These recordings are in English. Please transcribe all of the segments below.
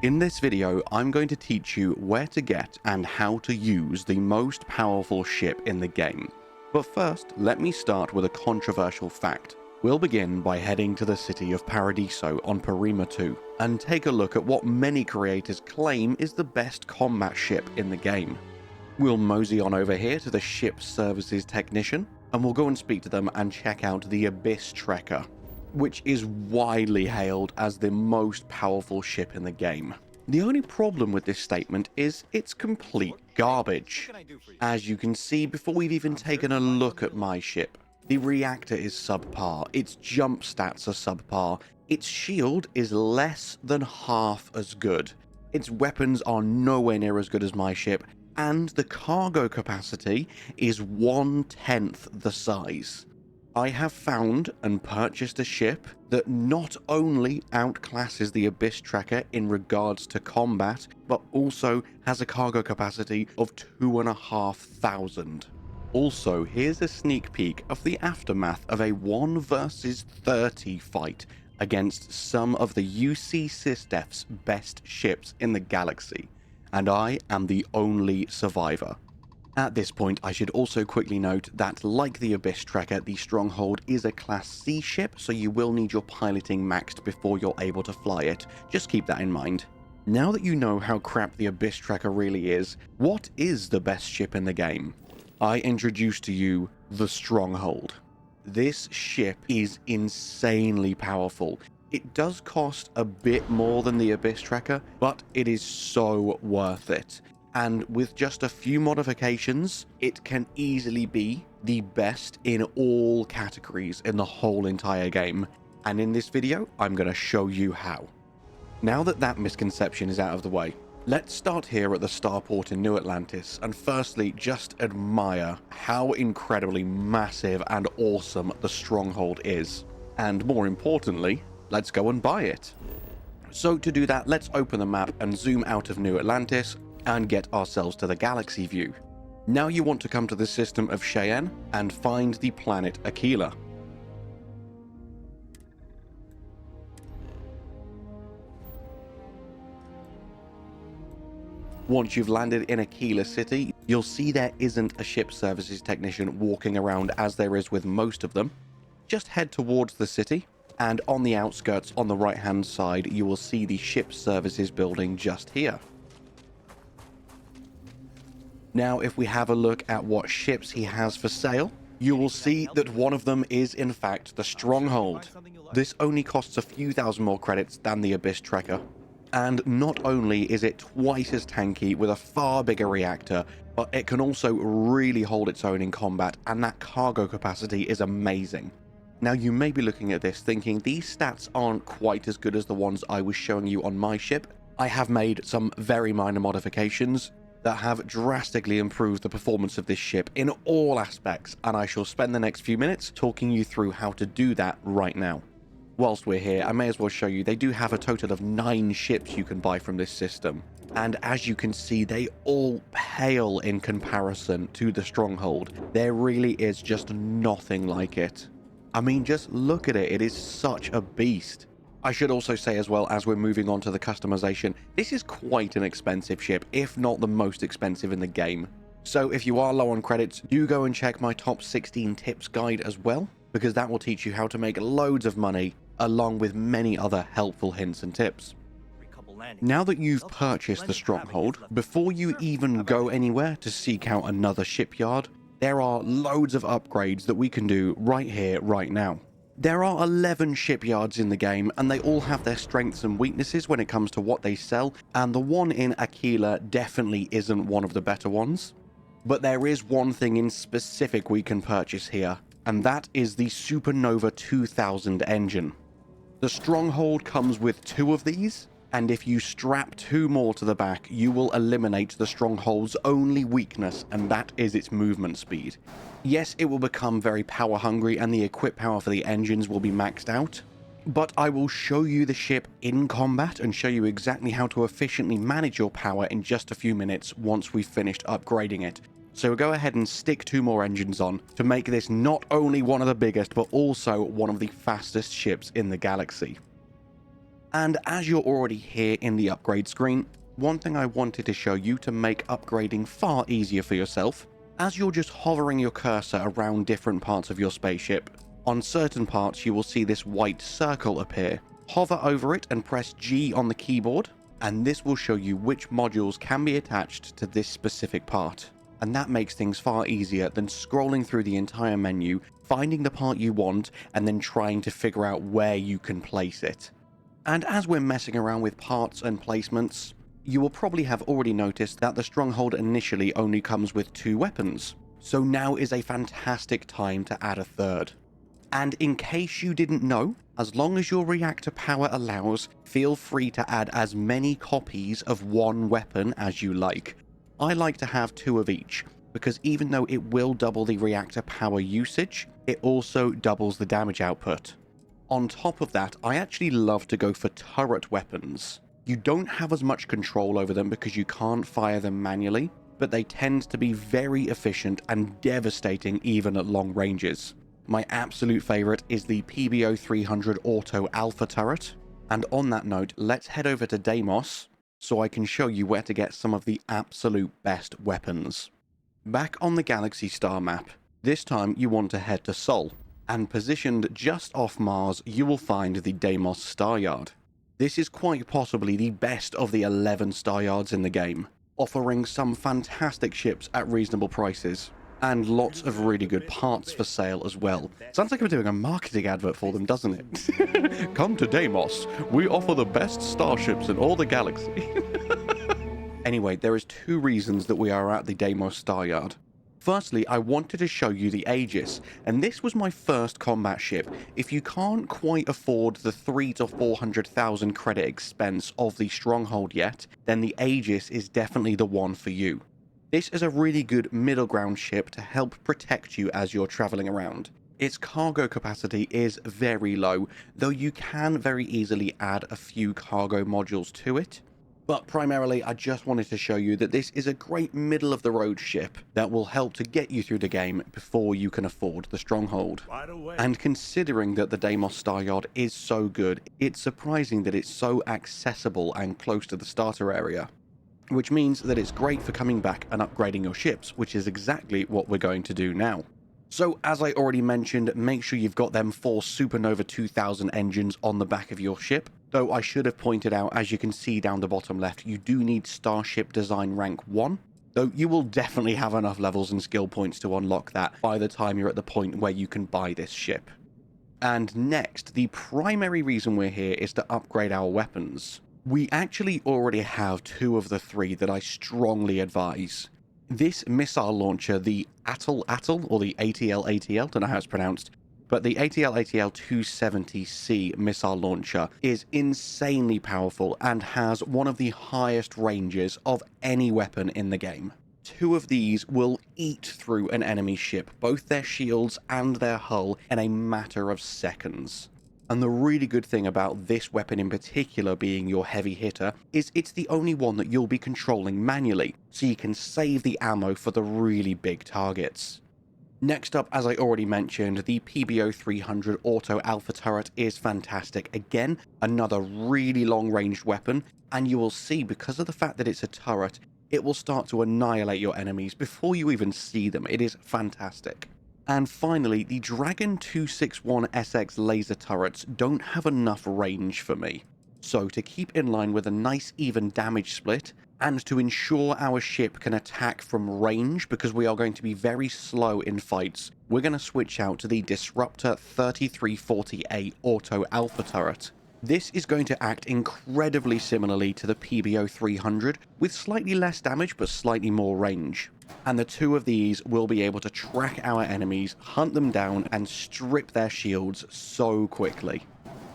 In this video, I'm going to teach you where to get and how to use the most powerful ship in the game. But first, let me start with a controversial fact. We'll begin by heading to the city of Paradiso on Parima 2 and take a look at what many creators claim is the best combat ship in the game. We'll mosey on over here to the ship services technician and we'll go and speak to them and check out the Abyss Trekker, which is widely hailed as the most powerful ship in the game. The only problem with this statement is it's complete garbage. As you can see before we've even taken a look at my ship, the reactor is subpar, its jump stats are subpar, its shield is less than half as good, its weapons are nowhere near as good as my ship, and the cargo capacity is 1/10 the size. I have found and purchased a ship that not only outclasses the Abyss Trekker in regards to combat, but also has a cargo capacity of 2,500. Also, here's a sneak peek of the aftermath of a 1 versus 30 fight against some of the UC SysDef's best ships in the galaxy, and I am the only survivor. At this point, I should also quickly note that, like the Abyss Trekker, the Stronghold is a Class C ship, so you will need your piloting maxed before you're able to fly it. Just keep that in mind. Now that you know how crap the Abyss Trekker really is, what is the best ship in the game? I introduce to you the Stronghold. This ship is insanely powerful. It does cost a bit more than the Abyss Trekker, but it is so worth it. And with just a few modifications, it can easily be the best in all categories in the whole entire game. And in this video, I'm going to show you how. Now that misconception is out of the way, let's start here at the starport in New Atlantis and firstly just admire how incredibly massive and awesome the Stronghold is. And more importantly, let's go and buy it. So to do that, let's open the map and zoom out of New Atlantis and get ourselves to the galaxy view. Now you want to come to the system of Cheyenne and find the planet Aquila. Once you've landed in Aquila City, you'll see there isn't a ship services technician walking around as there is with most of them. Just head towards the city, and on the outskirts on the right hand side you will see the ship services building just here. Now, if we have a look at what ships he has for sale, you will see that one of them is in fact the Stronghold. This only costs a few thousand more credits than the Abyss Trekker. And not only is it twice as tanky with a far bigger reactor, but it can also really hold its own in combat, and that cargo capacity is amazing. Now, you may be looking at this thinking these stats aren't quite as good as the ones I was showing you on my ship. I have made some very minor modifications that have drastically improved the performance of this ship in all aspects, and I shall spend the next few minutes talking you through how to do that right now. Whilst we're here, I may as well show you they do have a total of 9 ships you can buy from this system, and as you can see, they all pale in comparison to the Stronghold. There really is just nothing like it. I mean, just look at it, it is such a beast. I should also say as well, as we're moving on to the customization, this is quite an expensive ship, if not the most expensive in the game. So if you are low on credits, do go and check my top 16 tips guide as well, because that will teach you how to make loads of money, along with many other helpful hints and tips. Now that you've purchased the Stronghold, before you even go anywhere to seek out another shipyard, there are loads of upgrades that we can do right here, right now. There are 11 shipyards in the game, and they all have their strengths and weaknesses when it comes to what they sell, and the one in Aquila definitely isn't one of the better ones. But there is one thing in specific we can purchase here, and that is the Supernova 2000 engine. The Stronghold comes with 2 of these, and if you strap 2 more to the back, you will eliminate the Stronghold's only weakness, and that is its movement speed. Yes, it will become very power hungry and the equip power for the engines will be maxed out, but I will show you the ship in combat and show you exactly how to efficiently manage your power in just a few minutes once we've finished upgrading it. So we'll go ahead and stick 2 more engines on to make this not only one of the biggest, but also one of the fastest ships in the galaxy. And as you're already here in the upgrade screen, one thing I wanted to show you to make upgrading far easier for yourself, as you're just hovering your cursor around different parts of your spaceship, on certain parts you will see this white circle appear. Hover over it and press G on the keyboard, and this will show you which modules can be attached to this specific part. And that makes things far easier than scrolling through the entire menu, finding the part you want, and then trying to figure out where you can place it. And as we're messing around with parts and placements, you will probably have already noticed that the Stronghold initially only comes with 2 weapons. So now is a fantastic time to add a third. And in case you didn't know, as long as your reactor power allows, feel free to add as many copies of one weapon as you like. I like to have 2 of each, because even though it will double the reactor power usage, it also doubles the damage output. On top of that, I actually love to go for turret weapons. You don't have as much control over them because you can't fire them manually, but they tend to be very efficient and devastating even at long ranges. My absolute favorite is the PBO 300 Auto Alpha turret. And on that note, let's head over to Deimos so I can show you where to get some of the absolute best weapons. Back on the Galaxy Star map, this time you want to head to Sol, and positioned just off Mars you will find the Deimos Star Yard. This is quite possibly the best of the 11 star yards in the game, offering some fantastic ships at reasonable prices, and lots of really good parts for sale as well. Sounds like I'm doing a marketing advert for them, doesn't it? Come to Deimos, we offer the best starships in all the galaxy. Anyway, there is 2 reasons that we are at the Deimos Star Yard. Firstly, I wanted to show you the Aegis, and this was my first combat ship. If you can't quite afford the 300,000 to 400,000 credit expense of the Stronghold yet, then the Aegis is definitely the one for you. This is a really good middle ground ship to help protect you as you're traveling around. Its cargo capacity is very low, though you can very easily add a few cargo modules to it. But primarily, I just wanted to show you that this is a great middle-of-the-road ship that will help to get you through the game before you can afford the Stronghold. And considering that the Deimos Star Yard is so good, it's surprising that it's so accessible and close to the starter area. Which means that it's great for coming back and upgrading your ships, which is exactly what we're going to do now. So, as I already mentioned, make sure you've got them 4 Supernova 2000 engines on the back of your ship. Though I should have pointed out, as you can see down the bottom left, you do need Starship Design Rank 1. Though you will definitely have enough levels and skill points to unlock that by the time you're at the point where you can buy this ship. And next, the primary reason we're here is to upgrade our weapons. We actually already have 2 of the 3 that I strongly advise. This missile launcher, the ATL, or the ATL, don't know how it's pronounced, but the ATL 270C missile launcher is insanely powerful and has one of the highest ranges of any weapon in the game. 2 of these will eat through an enemy ship, both their shields and their hull, in a matter of seconds. And the really good thing about this weapon in particular being your heavy hitter is it's the only one that you'll be controlling manually, so you can save the ammo for the really big targets. Next up, as I already mentioned, the PBO 300 Auto Alpha turret is fantastic. Again, another really long-ranged weapon, and you will see because of the fact that it's a turret, it will start to annihilate your enemies before you even see them. It is fantastic. And finally, the Dragon 261 SX laser turrets don't have enough range for me. So to keep in line with a nice even damage split, and to ensure our ship can attack from range because we are going to be very slow in fights, we're going to switch out to the Disruptor 3340A Auto Alpha turret. This is going to act incredibly similarly to the PBO 300, with slightly less damage but slightly more range. And the 2 of these will be able to track our enemies, hunt them down, and strip their shields so quickly.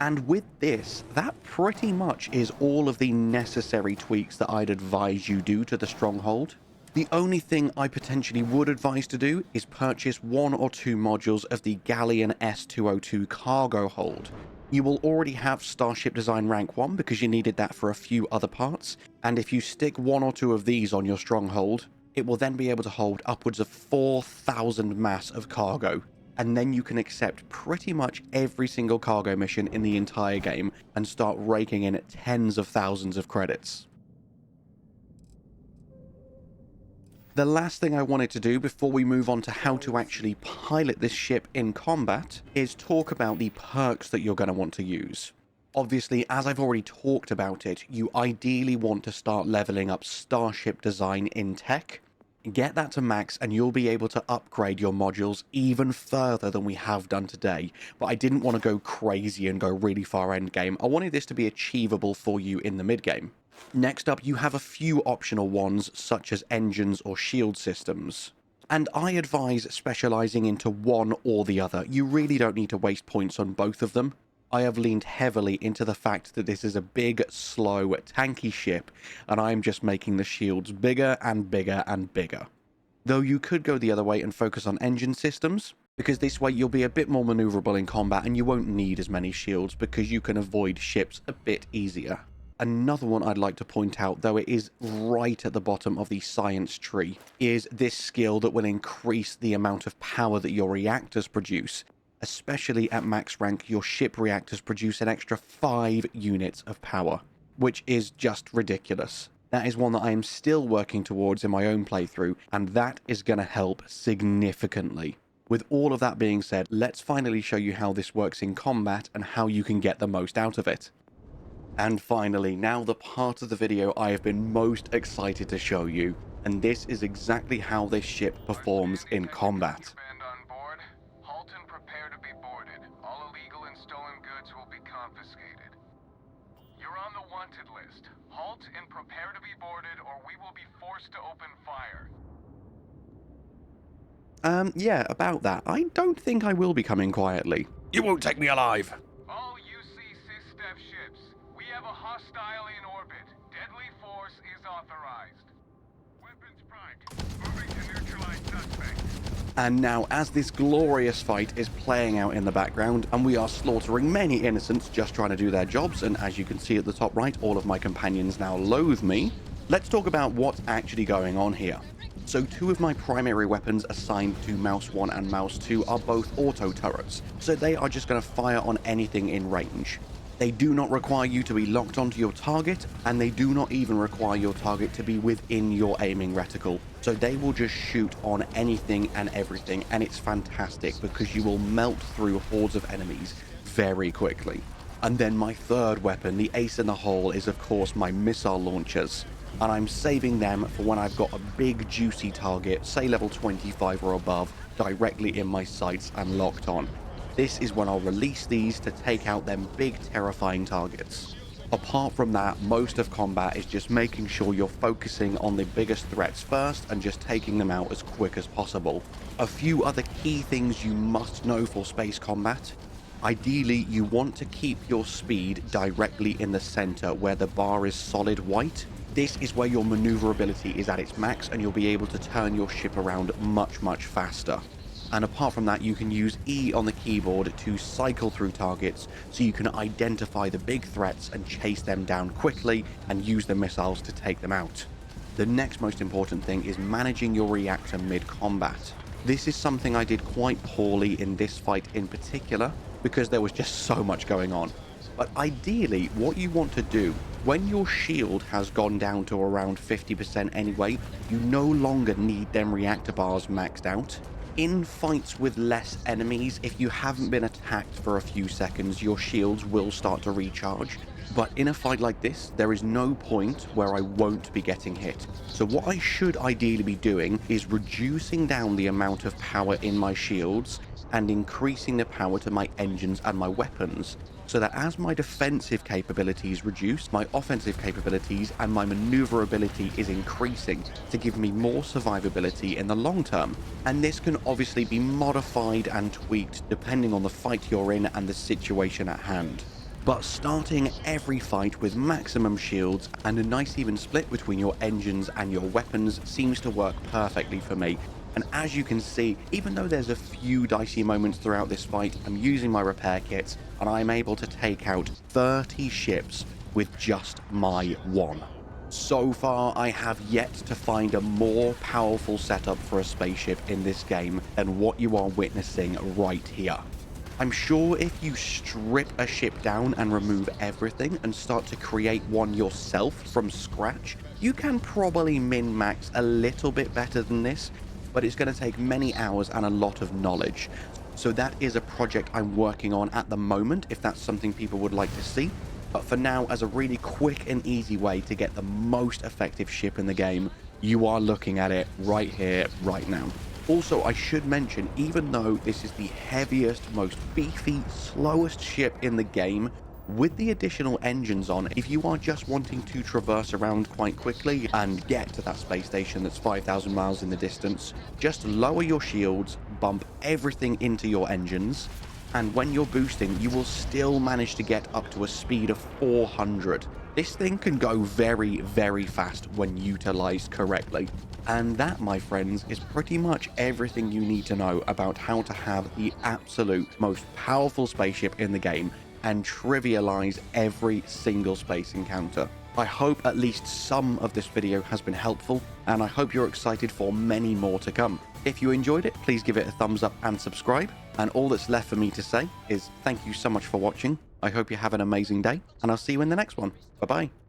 And with this, that pretty much is all of the necessary tweaks that I'd advise you do to the Stronghold. The only thing I potentially would advise to do is purchase 1 or 2 modules of the Galleon S202 cargo hold. You will already have Starship Design Rank 1 because you needed that for a few other parts, and if you stick 1 or 2 of these on your Stronghold, it will then be able to hold upwards of 4,000 mass of cargo. and then you can accept pretty much every single cargo mission in the entire game and start raking in tens of thousands of credits. The last thing I wanted to do before we move on to how to actually pilot this ship in combat is talk about the perks that you're going to want to use. Obviously, as I've already talked about it, you ideally want to start leveling up Starship design in tech. Get that to max and you'll be able to upgrade your modules even further than we have done today. But I didn't want to go crazy and go really far end game. I wanted this to be achievable for you in the mid game. Next up, you have a few optional ones such as engines or shield systems. And I advise specializing into one or the other. You really don't need to waste points on both of them. I have leaned heavily into the fact that this is a big, slow, tanky ship, and I'm just making the shields bigger and bigger and bigger. Though you could go the other way and focus on engine systems, because this way you'll be a bit more maneuverable in combat and you won't need as many shields because you can avoid ships a bit easier. Another one I'd like to point out, though it is right at the bottom of the science tree, is this skill that will increase the amount of power that your reactors produce. Especially at max rank, your ship reactors produce an extra 5 units of power, which is just ridiculous. That is one that I am still working towards in my own playthrough, and that is going to help significantly. With all of that being said, let's finally show you how this works in combat and how you can get the most out of it. And finally, now the part of the video I have been most excited to show you, and this is exactly how this ship performs in combat. You're on the wanted list. Halt and prepare to be boarded, or we will be forced to open fire. Yeah, about that. I don't think I will be coming quietly. You won't take me alive! All UC SysDef ships, we have a hostile in orbit. Deadly force is authorized. Weapons primed. Moving to neutralize suspect. And now, as this glorious fight is playing out in the background, and we are slaughtering many innocents just trying to do their jobs, and as you can see at the top right, all of my companions now loathe me, let's talk about what's actually going on here. So 2 of my primary weapons assigned to Mouse 1 and Mouse 2 are both auto turrets, so they are just going to fire on anything in range. They do not require you to be locked onto your target, and they do not even require your target to be within your aiming reticle. So they will just shoot on anything and everything, and it's fantastic because you will melt through hordes of enemies very quickly. And then my third weapon, the ace in the hole, is of course my missile launchers. And I'm saving them for when I've got a big juicy target, say level 25 or above, directly in my sights and locked on. This is when I'll release these to take out them big terrifying targets. Apart from that, most of combat is just making sure you're focusing on the biggest threats first and just taking them out as quick as possible. A few other key things you must know for space combat. Ideally, you want to keep your speed directly in the center where the bar is solid white. This is where your maneuverability is at its max and you'll be able to turn your ship around much faster. And apart from that, you can use E on the keyboard to cycle through targets so you can identify the big threats and chase them down quickly and use the missiles to take them out. The next most important thing is managing your reactor mid-combat. This is something I did quite poorly in this fight in particular because there was just so much going on. But ideally, what you want to do, when your shield has gone down to around 50% anyway, you no longer need them reactor bars maxed out. In fights with less enemies, if you haven't been attacked for a few seconds, your shields will start to recharge. But in a fight like this, there is no point where I won't be getting hit. So what I should ideally be doing is reducing down the amount of power in my shields and increasing the power to my engines and my weapons, so that as my defensive capabilities reduce, my offensive capabilities and my maneuverability is increasing to give me more survivability in the long term. And this can obviously be modified and tweaked depending on the fight you're in and the situation at hand. But starting every fight with maximum shields and a nice even split between your engines and your weapons seems to work perfectly for me. And as you can see, even though there's a few dicey moments throughout this fight, I'm using my repair kits and I'm able to take out 30 ships with just my one. So far, I have yet to find a more powerful setup for a spaceship in this game than what you are witnessing right here. I'm sure if you strip a ship down and remove everything and start to create one yourself from scratch, you can probably min-max a little bit better than this, but it's going to take many hours and a lot of knowledge. So that is a project I'm working on at the moment, if that's something people would like to see. But for now, as a really quick and easy way to get the most effective ship in the game, you are looking at it right here, right now. Also, I should mention, even though this is the heaviest, most beefy, slowest ship in the game, with the additional engines on, if you are just wanting to traverse around quite quickly and get to that space station that's 5,000 miles in the distance, just lower your shields, bump everything into your engines, and when you're boosting, you will still manage to get up to a speed of 400. This thing can go very, very fast when utilized correctly. And that, my friends, is pretty much everything you need to know about how to have the absolute most powerful spaceship in the game and trivialize every single space encounter. I hope at least some of this video has been helpful, and I hope you're excited for many more to come. If you enjoyed it, please give it a thumbs up and subscribe. And all that's left for me to say is thank you so much for watching. I hope you have an amazing day, and I'll see you in the next one. Bye-bye.